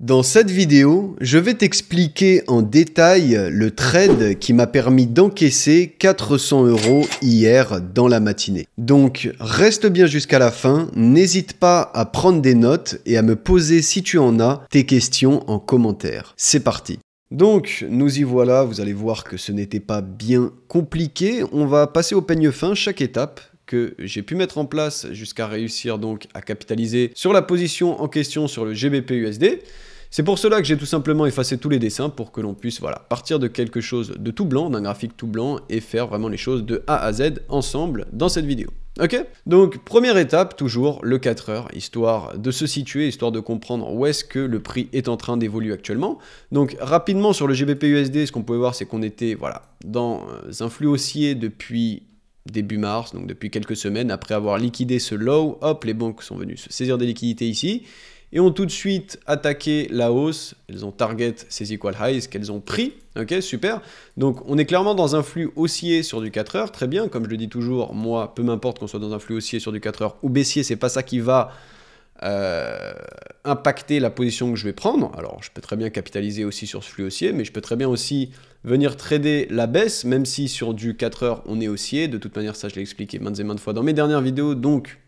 Dans cette vidéo, je vais t'expliquer en détail le trade qui m'a permis d'encaisser 400 € hier dans la matinée. Donc reste bien jusqu'à la fin, n'hésite pas à prendre des notes et à me poser si tu en as tes questions en commentaire. C'est parti. Donc nous y voilà, vous allez voir que ce n'était pas bien compliqué. On va passer au peigne fin chaque étape que j'ai pu mettre en place jusqu'à réussir donc à capitaliser sur la position en question sur le GBP USD. C'est pour cela que j'ai tout simplement effacé tous les dessins pour que l'on puisse partir de quelque chose de tout blanc, d'un graphique tout blanc et faire vraiment les choses de A à Z ensemble dans cette vidéo. Ok? Donc première étape, toujours le 4 heures, histoire de se situer, histoire de comprendre où est-ce que le prix est en train d'évoluer actuellement. Donc rapidement sur le GBP USD, ce qu'on pouvait voir c'est qu'on était dans un flux haussier depuis début mars, donc depuis quelques semaines, après avoir liquidé ce low, hop, les banques sont venues se saisir des liquidités ici, et ont tout de suite attaqué la hausse, elles ont target ces equal highs qu'elles ont pris, ok, super. Donc on est clairement dans un flux haussier sur du 4 heures, très bien, comme je le dis toujours, moi, peu m'importe qu'on soit dans un flux haussier sur du 4 heures ou baissier, c'est pas ça qui va impacter la position que je vais prendre. Alors je peux très bien capitaliser aussi sur ce flux haussier, mais je peux très bien aussi venir trader la baisse, même si sur du 4 heures on est haussier. De toute manière, ça je l'ai expliqué maintes et maintes fois dans mes dernières vidéos, donc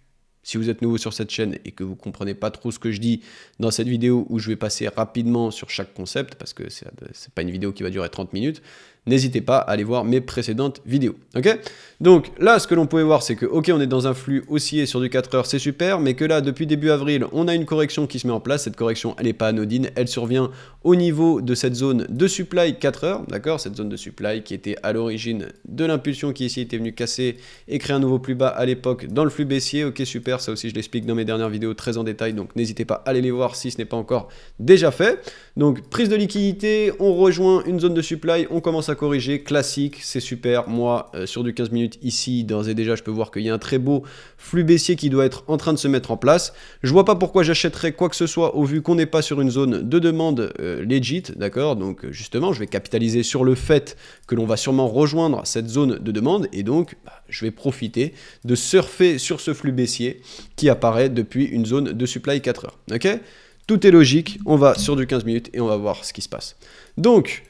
si vous êtes nouveau sur cette chaîne et que vous ne comprenez pas trop ce que je dis dans cette vidéo où je vais passer rapidement sur chaque concept, parce que c'est pas une vidéo qui va durer 30 minutes, n'hésitez pas à aller voir mes précédentes vidéos. Ok? Donc là, ce que l'on pouvait voir, c'est que, ok, on est dans un flux haussier sur du 4 heures, c'est super, mais que là, depuis début avril, on a une correction qui se met en place. Cette correction, elle n'est pas anodine, elle survient au niveau de cette zone de supply 4 heures, d'accord? Cette zone de supply qui était à l'origine de l'impulsion qui ici était venue casser et créer un nouveau plus bas à l'époque dans le flux baissier. Ok, super, ça aussi je l'explique dans mes dernières vidéos très en détail, donc n'hésitez pas à aller les voir si ce n'est pas encore déjà fait. Donc prise de liquidité, on rejoint une zone de supply, on commence à corriger, classique, c'est super. Moi, sur du 15 minutes ici, d'ores et déjà, je peux voir qu'il y a un très beau flux baissier qui doit être en train de se mettre en place. Je vois pas pourquoi j'achèterais quoi que ce soit au vu qu'on n'est pas sur une zone de demande legit, d'accord? Donc justement, je vais capitaliser sur le fait que l'on va sûrement rejoindre cette zone de demande et donc je vais profiter de surfer sur ce flux baissier qui apparaît depuis une zone de supply 4 heures, ok? Tout est logique, on va sur du 15 minutes et on va voir ce qui se passe. Donc,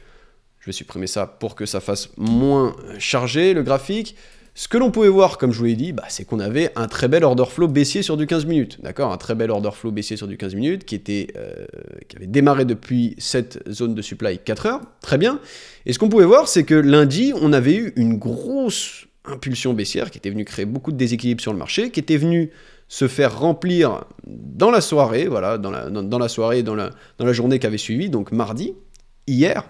je vais supprimer ça pour que ça fasse moins chargé le graphique. Ce que l'on pouvait voir, comme je vous l'ai dit, c'est qu'on avait un très bel order flow baissier sur du 15 minutes. D'accord? Un très bel order flow baissier sur du 15 minutes qui avait démarré depuis cette zone de supply 4 heures. Très bien. Et ce qu'on pouvait voir, c'est que lundi, on avait eu une grosse impulsion baissière qui était venue créer beaucoup de déséquilibre sur le marché, qui était venue se faire remplir dans la soirée, dans la soirée, dans la journée qui avait suivi, donc mardi, hier.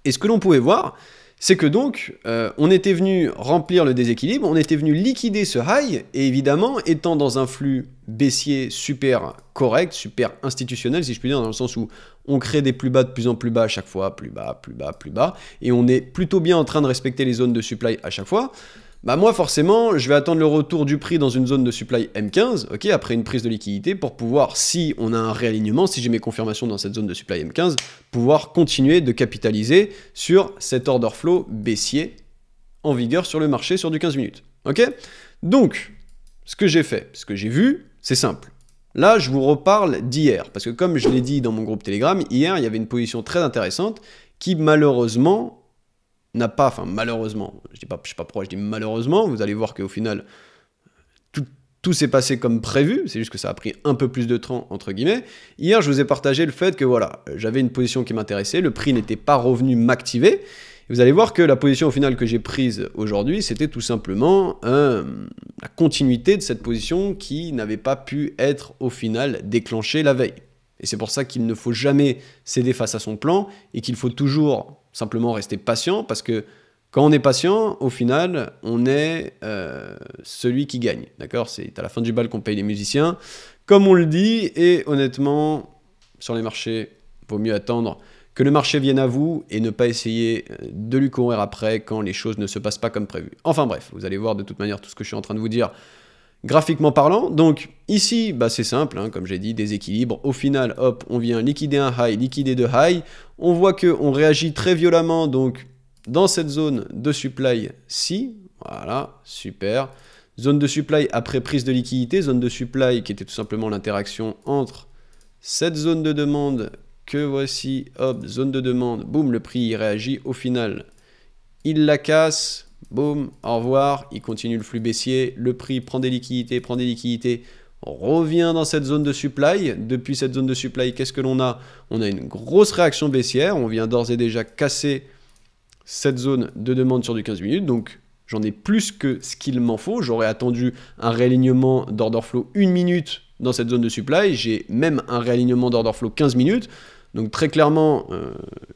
Et ce que l'on pouvait voir, c'est que donc, on était venu remplir le déséquilibre, on était venu liquider ce high, et évidemment, étant dans un flux baissier super correct, super institutionnel, si je puis dire, dans le sens où on crée des plus bas de plus en plus bas à chaque fois, plus bas, plus bas, plus bas, et on est plutôt bien en train de respecter les zones de supply à chaque fois. Moi, forcément, je vais attendre le retour du prix dans une zone de supply M15, ok, après une prise de liquidité, pour pouvoir, si on a un réalignement, si j'ai mes confirmations dans cette zone de supply M15, pouvoir continuer de capitaliser sur cet order flow baissier en vigueur sur le marché sur du 15 minutes, ok? Donc, ce que j'ai fait, ce que j'ai vu, c'est simple. Là, je vous reparle d'hier, parce que comme je l'ai dit dans mon groupe Telegram, hier, il y avait une position très intéressante qui, malheureusement, n'a pas, enfin malheureusement, je sais pas pourquoi je dis malheureusement, vous allez voir qu'au final, tout s'est passé comme prévu, c'est juste que ça a pris un peu plus de temps, entre guillemets. Hier, je vous ai partagé le fait que j'avais une position qui m'intéressait, le prix n'était pas revenu m'activer, et vous allez voir que la position au final que j'ai prise aujourd'hui, c'était tout simplement la continuité de cette position qui n'avait pas pu être au final déclenchée la veille. Et c'est pour ça qu'il ne faut jamais céder face à son plan et qu'il faut toujours simplement rester patient parce que quand on est patient, au final, on est celui qui gagne. D'accord? C'est à la fin du bal qu'on paye les musiciens, comme on le dit. Et honnêtement, sur les marchés, il vaut mieux attendre que le marché vienne à vous et ne pas essayer de lui courir après quand les choses ne se passent pas comme prévu. Enfin bref, vous allez voir de toute manière tout ce que je suis en train de vous dire graphiquement parlant. Donc ici, c'est simple, comme j'ai dit, déséquilibre. Au final, hop, on vient liquider un high, liquider deux highs. On voit qu'on réagit très violemment donc dans cette zone de supply-ci. Voilà, super. Zone de supply après prise de liquidité, zone de supply qui était tout simplement l'interaction entre cette zone de demande que voici, hop, zone de demande, boum, le prix il réagit, au final, il la casse, boum, au revoir, il continue le flux baissier, le prix prend des liquidités, revient dans cette zone de supply. Depuis cette zone de supply, qu'est-ce que l'on a? On a une grosse réaction baissière, on vient d'ores et déjà casser cette zone de demande sur du 15 minutes, donc j'en ai plus que ce qu'il m'en faut. J'aurais attendu un réalignement d'order flow 1 minute dans cette zone de supply, j'ai même un réalignement d'order flow 15 minutes, donc très clairement,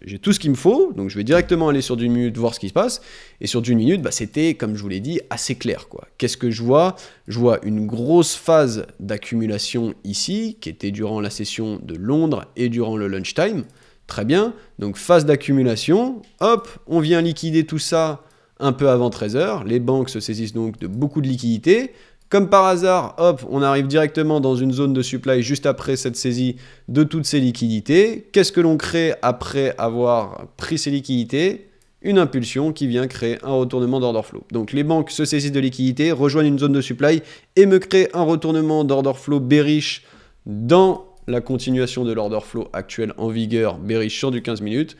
j'ai tout ce qu'il me faut, donc je vais directement aller sur du 1 minute, voir ce qui se passe, et sur du 1 minute, bah, c'était, comme je vous l'ai dit, assez clair, quoi. Qu'est-ce que je vois? Je vois une grosse phase d'accumulation ici, qui était durant la session de Londres et durant le lunchtime, très bien, donc phase d'accumulation, hop, on vient liquider tout ça un peu avant 13 h, les banques se saisissent donc de beaucoup de liquidités. Comme par hasard, hop, on arrive directement dans une zone de supply juste après cette saisie de toutes ces liquidités. Qu'est-ce que l'on crée après avoir pris ces liquidités? Une impulsion qui vient créer un retournement d'order flow. Donc les banques se saisissent de liquidités, rejoignent une zone de supply et me créent un retournement d'order flow bearish dans la continuation de l'order flow actuel en vigueur, bearish sur du 15 minutes.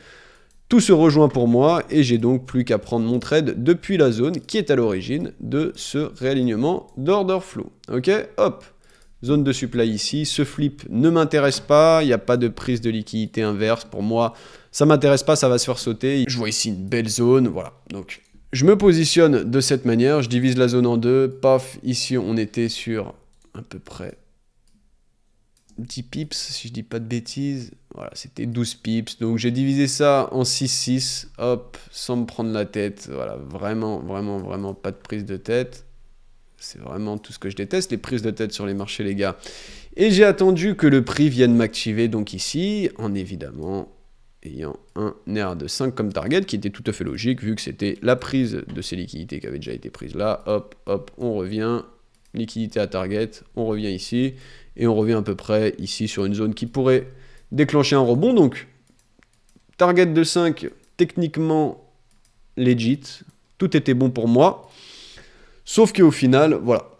Tout se rejoint pour moi et j'ai donc plus qu'à prendre mon trade depuis la zone qui est à l'origine de ce réalignement d'order flow. Ok, hop, zone de supply ici, ce flip ne m'intéresse pas, il n'y a pas de prise de liquidité inverse pour moi, ça m'intéresse pas, ça va se faire sauter. Je vois ici une belle zone, voilà. Donc je me positionne de cette manière, je divise la zone en deux, paf, ici on était sur à peu près 10 pips, si je dis pas de bêtises. Voilà, c'était 12 pips. Donc j'ai divisé ça en 6-6, hop, sans me prendre la tête. Voilà, vraiment pas de prise de tête. C'est vraiment tout ce que je déteste, les prises de tête sur les marchés, les gars. Et j'ai attendu que le prix vienne m'activer, donc ici, en évidemment ayant un nerf de 5 comme target, qui était tout à fait logique, vu que c'était la prise de ces liquidités qui avaient déjà été prises là. Hop, hop, on revient. Liquidité à target, on revient ici. Et on revient à peu près ici sur une zone qui pourrait déclencher un rebond. Donc, target de 5, techniquement legit. Tout était bon pour moi. Sauf qu'au final, voilà.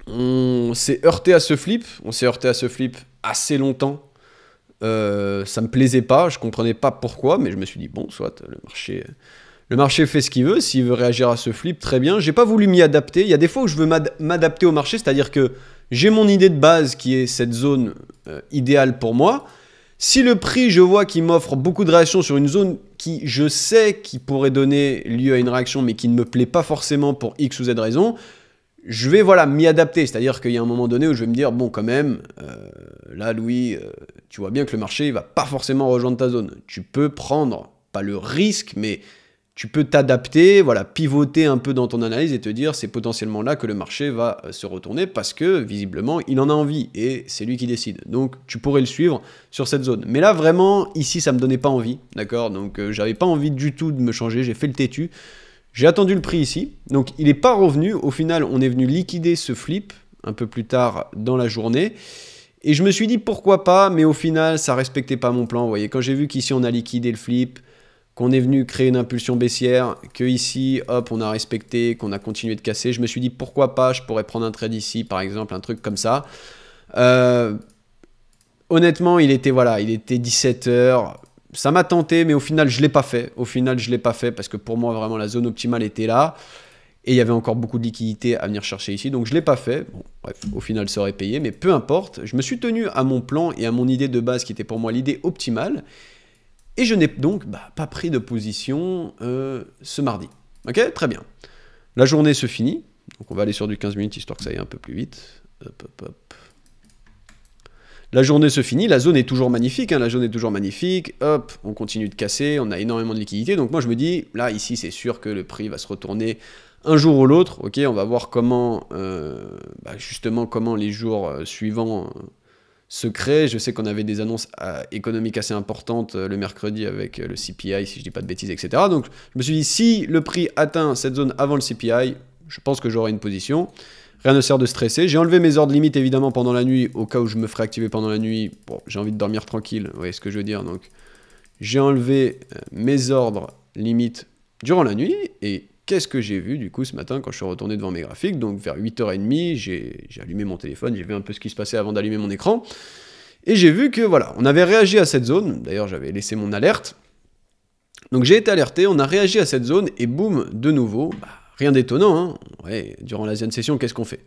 On s'est heurté à ce flip. On s'est heurté à ce flip assez longtemps. Ça me plaisait pas. Je comprenais pas pourquoi. Mais je me suis dit, bon, soit le marché fait ce qu'il veut. S'il veut réagir à ce flip, très bien. J'ai pas voulu m'y adapter. Il y a des fois où je veux m'adapter au marché. C'est-à-dire que j'ai mon idée de base qui est cette zone idéale pour moi. Si le prix, je vois qu'il m'offre beaucoup de réactions sur une zone qui, je sais, qui pourrait donner lieu à une réaction, mais qui ne me plaît pas forcément pour X ou Z raison, je vais voilà, m'y adapter. C'est-à-dire qu'il y a un moment donné où je vais me dire, bon, quand même, là, Louis, tu vois bien que le marché ne va pas forcément rejoindre ta zone. Tu peux prendre, pas le risque, mais tu peux t'adapter, voilà, pivoter un peu dans ton analyse et te dire c'est potentiellement là que le marché va se retourner parce que visiblement il en a envie et c'est lui qui décide. Donc tu pourrais le suivre sur cette zone. Mais là vraiment ici ça me donnait pas envie, d'accord? Donc j'avais pas envie du tout de me changer, j'ai fait le têtu. J'ai attendu le prix ici, donc il n'est pas revenu. Au final on est venu liquider ce flip un peu plus tard dans la journée. Et je me suis dit pourquoi pas, mais au final ça respectait pas mon plan. Vous voyez, quand j'ai vu qu'ici on a liquidé le flip, qu'on est venu créer une impulsion baissière, que ici, hop, on a respecté, qu'on a continué de casser. Je me suis dit, pourquoi pas, je pourrais prendre un trade ici, par exemple, un truc comme ça. Honnêtement, il était 17 h. Ça m'a tenté, mais au final, je ne l'ai pas fait. Au final, je ne l'ai pas fait parce que pour moi, vraiment, la zone optimale était là. Et il y avait encore beaucoup de liquidités à venir chercher ici. Donc, je ne l'ai pas fait. Bon, bref, au final, ça aurait payé. Mais peu importe, je me suis tenu à mon plan et à mon idée de base qui était pour moi l'idée optimale. Et je n'ai donc pas pris de position ce mardi. Ok, très bien. La journée se finit. Donc on va aller sur du 15 minutes histoire que ça aille un peu plus vite. Hop, hop, hop. La journée se finit. La zone est toujours magnifique. La zone est toujours magnifique. Hop, on continue de casser. On a énormément de liquidités. Donc moi je me dis, là ici c'est sûr que le prix va se retourner un jour ou l'autre. Ok, on va voir comment, justement comment les jours suivants se crée. Je sais qu'on avait des annonces économiques assez importantes le mercredi avec le CPI, si je dis pas de bêtises, etc. Donc je me suis dit, si le prix atteint cette zone avant le CPI, je pense que j'aurai une position. Rien ne sert de stresser. J'ai enlevé mes ordres limites évidemment pendant la nuit, au cas où je me ferais activer pendant la nuit. Bon, j'ai envie de dormir tranquille, vous voyez ce que je veux dire. Donc j'ai enlevé mes ordres limites durant la nuit et qu'est-ce que j'ai vu du coup ce matin quand je suis retourné devant mes graphiques? Donc vers 8h30, j'ai allumé mon téléphone, j'ai vu un peu ce qui se passait avant d'allumer mon écran. Et j'ai vu que, voilà, on avait réagi à cette zone. D'ailleurs, j'avais laissé mon alerte. Donc j'ai été alerté, on a réagi à cette zone, et boum, de nouveau, bah, rien d'étonnant, hein. Ouais, durant l'Asian Session, qu'est-ce qu'on fait?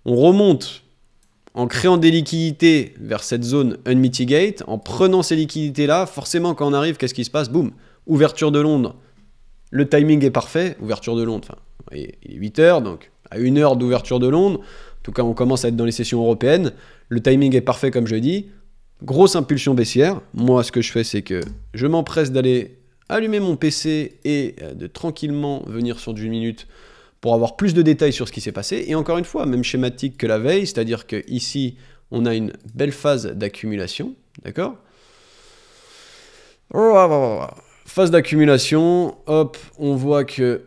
On remonte en créant des liquidités vers cette zone unmitigate, en prenant ces liquidités-là, forcément, quand on arrive, qu'est-ce qui se passe? Boum, ouverture de Londres. Le timing est parfait, ouverture de Londres, enfin, vous voyez, il est 8 heures, donc à 1 heure d'ouverture de Londres, en tout cas, on commence à être dans les sessions européennes, le timing est parfait, comme je dis, grosse impulsion baissière. Moi, ce que je fais, c'est que je m'empresse d'aller allumer mon PC et de tranquillement venir sur du minute pour avoir plus de détails sur ce qui s'est passé. Et encore une fois, même schématique que la veille, c'est-à-dire qu'ici, on a une belle phase d'accumulation, d'accord? Phase d'accumulation, hop, on voit que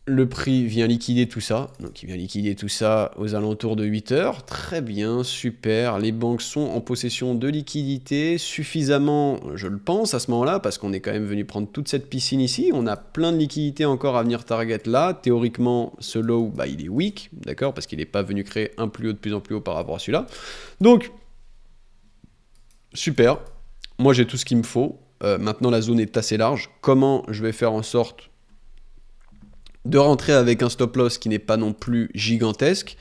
le prix vient liquider tout ça. Donc il vient liquider tout ça aux alentours de 8 heures. Très bien, super. Les banques sont en possession de liquidités suffisamment, je le pense, à ce moment-là, parce qu'on est quand même venu prendre toute cette piscine ici. On a plein de liquidités encore à venir target là. Théoriquement, ce low, bah, il est weak, d'accord, parce qu'il n'est pas venu créer un plus haut de plus en plus haut par rapport à celui-là. Donc, super. Moi, j'ai tout ce qu'il me faut. Maintenant, la zone est assez large. Comment je vais faire en sorte de rentrer avec un stop loss qui n'est pas non plus gigantesque?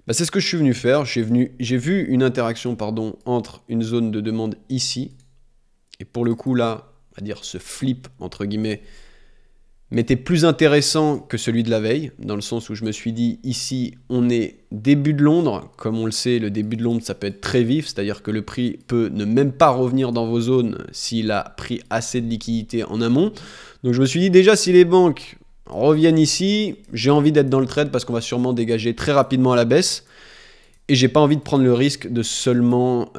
Bah, c'est ce que je suis venu faire. J'ai vu une interaction entre une zone de demande ici, et pour le coup là, on va dire ce flip entre guillemets, m'était plus intéressant que celui de la veille, dans le sens où je me suis dit, ici, on est début de Londres, comme on le sait, le début de Londres, ça peut être très vif, c'est-à-dire que le prix peut ne même pas revenir dans vos zones s'il a pris assez de liquidités en amont. Donc je me suis dit, déjà, si les banques reviennent ici, j'ai envie d'être dans le trade parce qu'on va sûrement dégager très rapidement à la baisse. Et j'ai pas envie de prendre le risque de seulement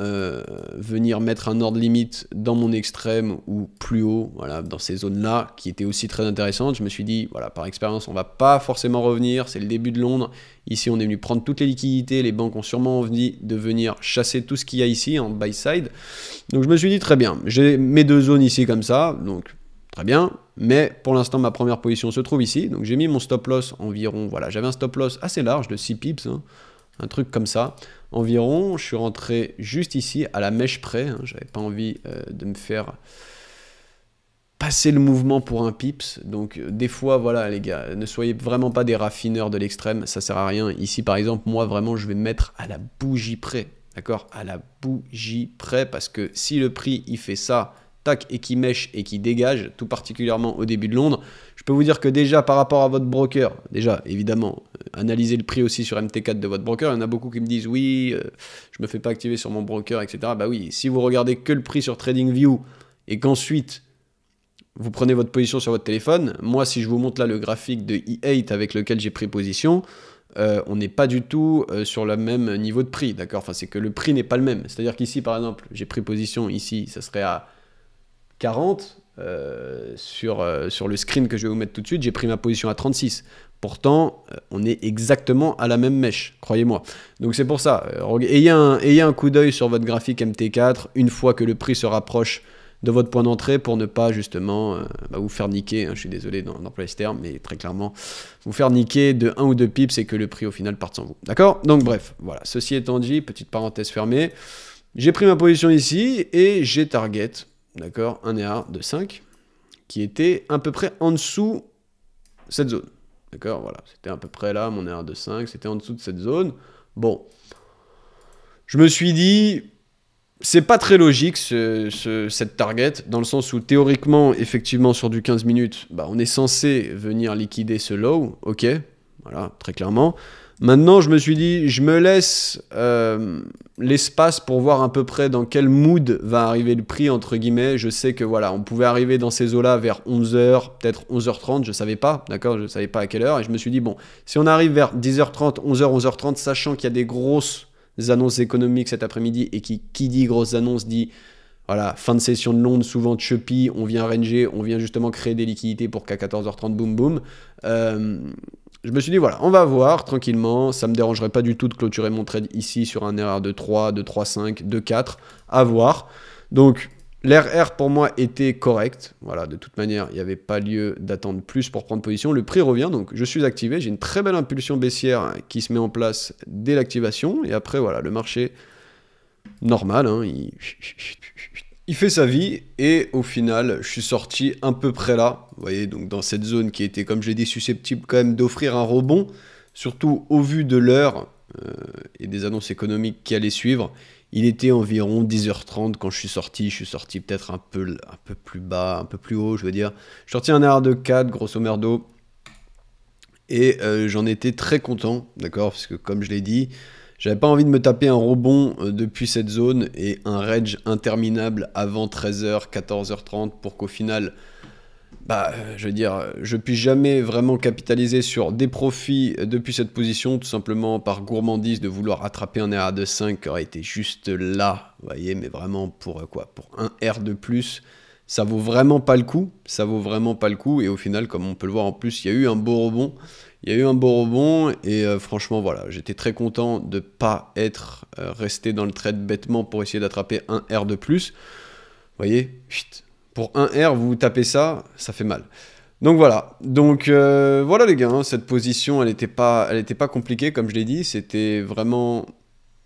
venir mettre un ordre limite dans mon extrême ou plus haut, voilà, dans ces zones-là, qui étaient aussi très intéressantes. Je me suis dit, voilà, par expérience, on va pas forcément revenir, c'est le début de Londres. Ici, on est venu prendre toutes les liquidités, les banques ont sûrement envie de venir chasser tout ce qu'il y a ici en buy side. Donc je me suis dit, très bien, j'ai mes deux zones ici comme ça, donc très bien. Mais pour l'instant, ma première position se trouve ici. Donc j'ai mis mon stop loss environ, voilà, j'avais un stop loss assez large de 6 pips, hein. Un truc comme ça, environ. Je suis rentré juste ici, à la mèche près. Hein. J'avais pas envie de me faire passer le mouvement pour un pips. Donc, des fois, voilà, les gars, ne soyez vraiment pas des raffineurs de l'extrême. Ça sert à rien. Ici, par exemple, moi, vraiment, je vais me mettre à la bougie près. D'accord? À la bougie près. Parce que si le prix, il fait ça, tac, et qui mèche et qui dégage, tout particulièrement au début de Londres, je peux vous dire que déjà par rapport à votre broker, déjà évidemment, analysez le prix aussi sur MT4 de votre broker. Il y en a beaucoup qui me disent oui, je me fais pas activer sur mon broker, etc. Bah oui, si vous regardez que le prix sur TradingView et qu'ensuite vous prenez votre position sur votre téléphone, moi si je vous montre là le graphique de E8 avec lequel j'ai pris position, on n'est pas du tout sur le même niveau de prix, d'accord? Enfin, c'est que le prix n'est pas le même. C'est-à-dire qu'ici, par exemple, j'ai pris position ici, ça serait à 40 sur le screen que je vais vous mettre tout de suite, j'ai pris ma position à 36. Pourtant, on est exactement à la même mèche, croyez-moi. Donc c'est pour ça, ayez un coup d'œil sur votre graphique MT4 une fois que le prix se rapproche de votre point d'entrée pour ne pas justement vous faire niquer, hein, je suis désolé d'employer ce terme, mais très clairement, vous faire niquer de 1 ou 2 pips et que le prix au final parte sans vous. D'accord? Donc bref, voilà, ceci étant dit, petite parenthèse fermée, j'ai pris ma position ici et j'ai target, d'accord, un ER de 5 qui était à peu près en dessous cette zone. D'accord, voilà, c'était à peu près là, mon ER de 5, c'était en dessous de cette zone. Bon, je me suis dit, c'est pas très logique cette target, dans le sens où théoriquement, effectivement, sur du 15 minutes, bah, on est censé venir liquider ce low, ok, voilà, très clairement. Maintenant, je me suis dit, je me laisse l'espace pour voir à peu près dans quel mood va arriver le prix, entre guillemets. Je sais que voilà, on pouvait arriver dans ces eaux-là vers 11h, peut-être 11h30, je ne savais pas, d'accord, je ne savais pas à quelle heure. Et je me suis dit, bon, si on arrive vers 10h30, 11h, 11h30, sachant qu'il y a des grosses annonces économiques cet après-midi, et qui dit grosses annonces dit, voilà, fin de session de Londres, souvent choppy, on vient ranger, on vient justement créer des liquidités pour qu'à 14h30, boum boum. Je me suis dit, voilà, on va voir tranquillement, ça ne me dérangerait pas du tout de clôturer mon trade ici sur un RR de 3, de 3,5, de 4, à voir. Donc, l'RR pour moi était correct, voilà, de toute manière, il n'y avait pas lieu d'attendre plus pour prendre position. Le prix revient, donc je suis activé, j'ai une très belle impulsion baissière qui se met en place dès l'activation, et après, voilà, le marché normal, hein, il fait sa vie, et au final, je suis sorti à peu près là, vous voyez, donc dans cette zone qui était, comme je l'ai dit, susceptible quand même d'offrir un rebond, surtout au vu de l'heure et des annonces économiques qui allaient suivre. Il était environ 10h30 quand je suis sorti peut-être un peu plus bas, un peu plus haut, je veux dire. Je suis sorti un R de 4, grosso merdo, et j'en étais très content, d'accord, parce que comme je l'ai dit, j'avais pas envie de me taper un rebond depuis cette zone et un range interminable avant 13h, 14h30 pour qu'au final, je veux dire, je puisse jamais vraiment capitaliser sur des profits depuis cette position, tout simplement par gourmandise de vouloir attraper un RA de 5 qui aurait été juste là, vous voyez, mais vraiment pour quoi? Pour un R de plus, ça vaut vraiment pas le coup, ça vaut vraiment pas le coup, et au final, comme on peut le voir en plus, il y a eu un beau rebond. Il y a eu un beau rebond et franchement voilà, j'étais très content de ne pas être resté dans le trade bêtement pour essayer d'attraper un R de plus. Vous voyez, pour un R, vous tapez ça, ça fait mal. Donc voilà, voilà les gars, hein, cette position elle était pas compliquée comme je l'ai dit, c'était vraiment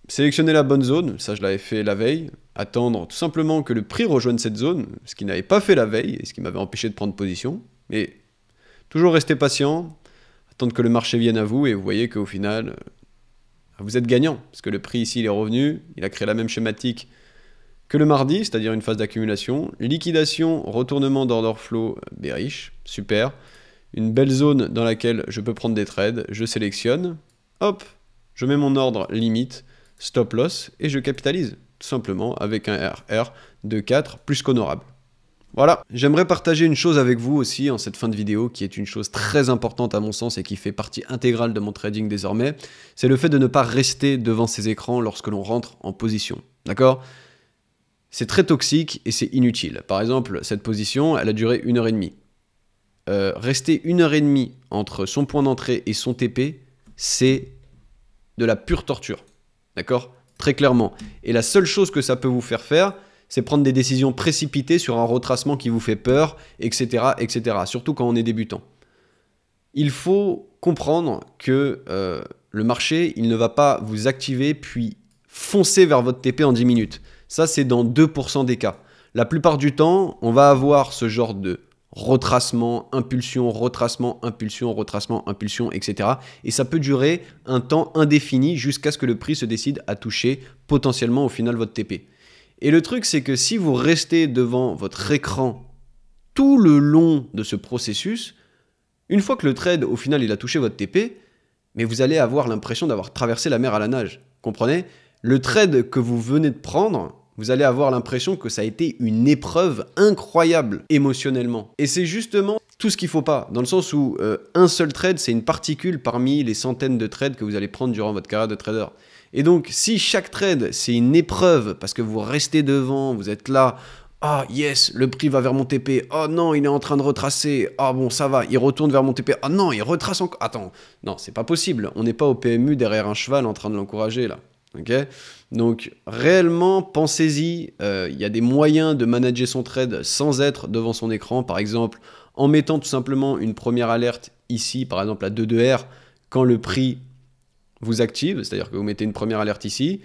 sélectionner la bonne zone, ça je l'avais fait la veille, attendre tout simplement que le prix rejoigne cette zone, ce qui n'avait pas fait la veille et ce qui m'avait empêché de prendre position, mais toujours rester patient, attendre que le marché vienne à vous, et vous voyez qu'au final, vous êtes gagnant, parce que le prix ici, il est revenu, il a créé la même schématique que le mardi, c'est-à-dire une phase d'accumulation, liquidation, retournement d'order flow bearish, super, une belle zone dans laquelle je peux prendre des trades, je sélectionne, hop, je mets mon ordre limite, stop loss, et je capitalise, tout simplement, avec un RR de 4 plus qu'honorable. Voilà, j'aimerais partager une chose avec vous aussi en cette fin de vidéo qui est une chose très importante à mon sens et qui fait partie intégrale de mon trading désormais, c'est le fait de ne pas rester devant ces écrans lorsque l'on rentre en position, d'accord? C'est très toxique et c'est inutile. Par exemple, cette position, elle a duré 1h30. Rester 1h30 entre son point d'entrée et son TP, c'est de la pure torture, d'accord? Très clairement. Et la seule chose que ça peut vous faire, c'est prendre des décisions précipitées sur un retracement qui vous fait peur, etc., etc. Surtout quand on est débutant. Il faut comprendre que le marché, il ne va pas vous activer puis foncer vers votre TP en 10 minutes. Ça, c'est dans 2% des cas. La plupart du temps, on va avoir ce genre de retracement, impulsion, retracement, impulsion, retracement, impulsion, etc. Et ça peut durer un temps indéfini jusqu'à ce que le prix se décide à toucher potentiellement au final votre TP. Et le truc, c'est que si vous restez devant votre écran tout le long de ce processus, une fois que le trade, au final, il a touché votre TP, mais vous allez avoir l'impression d'avoir traversé la mer à la nage. Comprenez? Le trade que vous venez de prendre, vous allez avoir l'impression que ça a été une épreuve incroyable émotionnellement. Et c'est justement tout ce qu'il ne faut pas, dans le sens où un seul trade, c'est une particule parmi les centaines de trades que vous allez prendre durant votre carrière de trader. Et donc, si chaque trade, c'est une épreuve, parce que vous restez devant, vous êtes là, ah yes, le prix va vers mon TP, oh non, il est en train de retracer, ah bon, ça va, il retourne vers mon TP, ah non, il retrace encore, attends, non, c'est pas possible, on n'est pas au PMU derrière un cheval en train de l'encourager là, ok? Donc, réellement, pensez-y, il y a des moyens de manager son trade sans être devant son écran, par exemple, en mettant tout simplement une première alerte ici, par exemple à 2R, quand le prix vous active, c'est-à-dire que vous mettez une première alerte ici,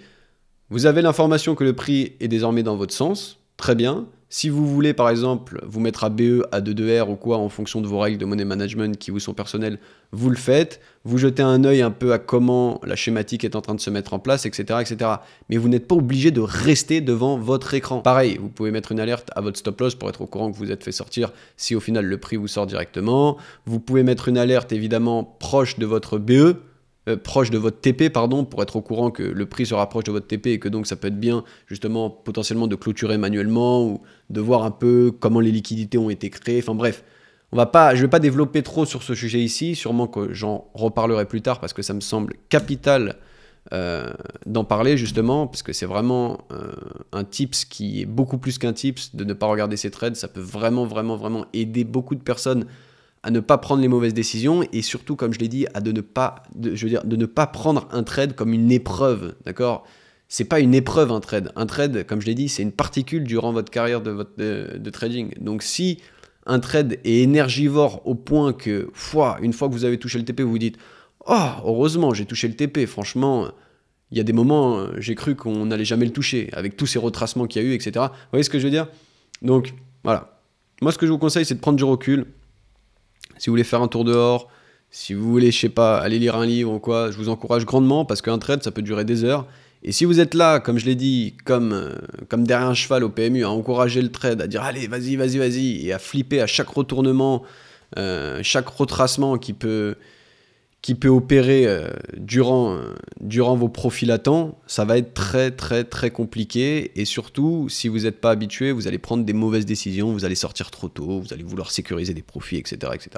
vous avez l'information que le prix est désormais dans votre sens, très bien. Si vous voulez par exemple vous mettre à BE, à 2R ou quoi en fonction de vos règles de money management qui vous sont personnelles, vous le faites, vous jetez un œil un peu à comment la schématique est en train de se mettre en place, etc. etc. Mais vous n'êtes pas obligé de rester devant votre écran. Pareil, vous pouvez mettre une alerte à votre stop loss pour être au courant que vous êtes fait sortir si au final le prix vous sort directement. Vous pouvez mettre une alerte évidemment proche de votre BE, proche de votre TP, pardon, pour être au courant que le prix se rapproche de votre TP et que donc ça peut être bien, justement, potentiellement de clôturer manuellement ou de voir un peu comment les liquidités ont été créées. Enfin bref, je ne vais pas développer trop sur ce sujet ici, sûrement que j'en reparlerai plus tard parce que ça me semble capital d'en parler justement, parce que c'est vraiment un tips qui est beaucoup plus qu'un tips de ne pas regarder ses trades. Ça peut vraiment, vraiment, vraiment aider beaucoup de personnes à ne pas prendre les mauvaises décisions et surtout, comme je l'ai dit, de ne pas prendre un trade comme une épreuve, d'accord? C'est pas une épreuve un trade. Un trade, comme je l'ai dit, c'est une particule durant votre carrière de trading. Donc si un trade est énergivore au point que, une fois que vous avez touché le TP, vous vous dites « Oh, heureusement, j'ai touché le TP, franchement, Il y a des moments, j'ai cru qu'on n'allait jamais le toucher, avec tous ces retracements qu'il y a eu, etc. Vous voyez ce que je veux dire? Donc, voilà. Moi, ce que je vous conseille, c'est de prendre du recul. Si vous voulez faire un tour dehors, si vous voulez, je sais pas, aller lire un livre ou quoi, je vous encourage grandement, parce qu'un trade, ça peut durer des heures. Et si vous êtes là, comme je l'ai dit, comme derrière un cheval au PMU, à encourager le trade, à dire « Allez, vas-y, vas-y, vas-y », et à flipper à chaque retournement, chaque retracement qui peut opérer durant vos profils latents, ça va être très très très compliqué, et surtout si vous n'êtes pas habitué, vous allez prendre des mauvaises décisions, vous allez sortir trop tôt, vous allez vouloir sécuriser des profits, etc. etc.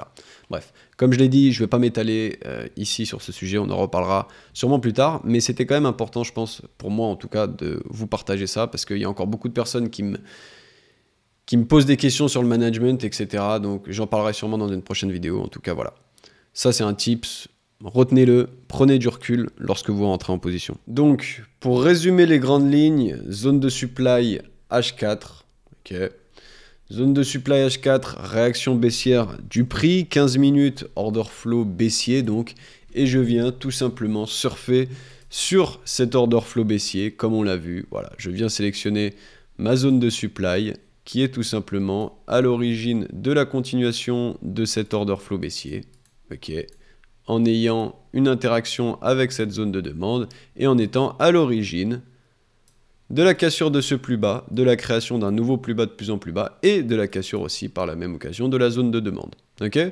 Bref, comme je l'ai dit, je ne vais pas m'étaler ici sur ce sujet, on en reparlera sûrement plus tard, mais c'était quand même important, je pense, pour moi en tout cas, de vous partager ça, parce qu'il y a encore beaucoup de personnes qui me posent des questions sur le management, etc. Donc j'en parlerai sûrement dans une prochaine vidéo, en tout cas voilà. Ça c'est un tips. Retenez-le, prenez du recul lorsque vous rentrez en position. Donc, pour résumer les grandes lignes, zone de supply H4, ok. Zone de supply H4, réaction baissière du prix, 15 minutes, order flow baissier donc, et je viens tout simplement surfer sur cet order flow baissier, comme on l'a vu. Voilà, je viens sélectionner ma zone de supply, qui est tout simplement à l'origine de la continuation de cet order flow baissier, ok, en ayant une interaction avec cette zone de demande et en étant à l'origine de la cassure de ce plus bas, de la création d'un nouveau plus bas de plus en plus bas et de la cassure aussi par la même occasion de la zone de demande. Okay,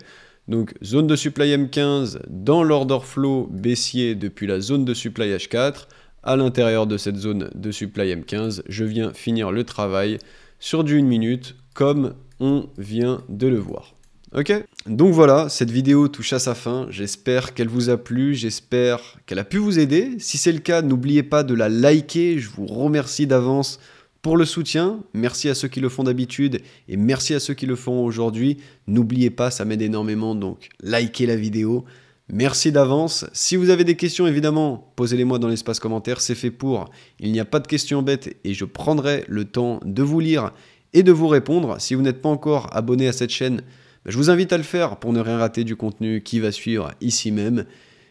donc zone de supply M15 dans l'order flow baissier depuis la zone de supply H4. À l'intérieur de cette zone de supply M15, je viens finir le travail sur du 1 minute comme on vient de le voir. Ok, donc voilà, cette vidéo touche à sa fin, j'espère qu'elle vous a plu, j'espère qu'elle a pu vous aider. Si c'est le cas, n'oubliez pas de la liker, je vous remercie d'avance pour le soutien. Merci à ceux qui le font d'habitude et merci à ceux qui le font aujourd'hui. N'oubliez pas, ça m'aide énormément, donc likez la vidéo. Merci d'avance. Si vous avez des questions, évidemment, posez-les-moi dans l'espace commentaire, c'est fait pour. Il n'y a pas de questions bêtes et je prendrai le temps de vous lire et de vous répondre. Si vous n'êtes pas encore abonné à cette chaîne, je vous invite à le faire pour ne rien rater du contenu qui va suivre ici même.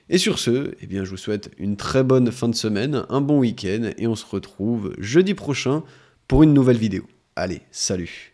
Et sur ce, eh bien, je vous souhaite une très bonne fin de semaine, un bon week-end, et on se retrouve jeudi prochain pour une nouvelle vidéo. Allez, salut!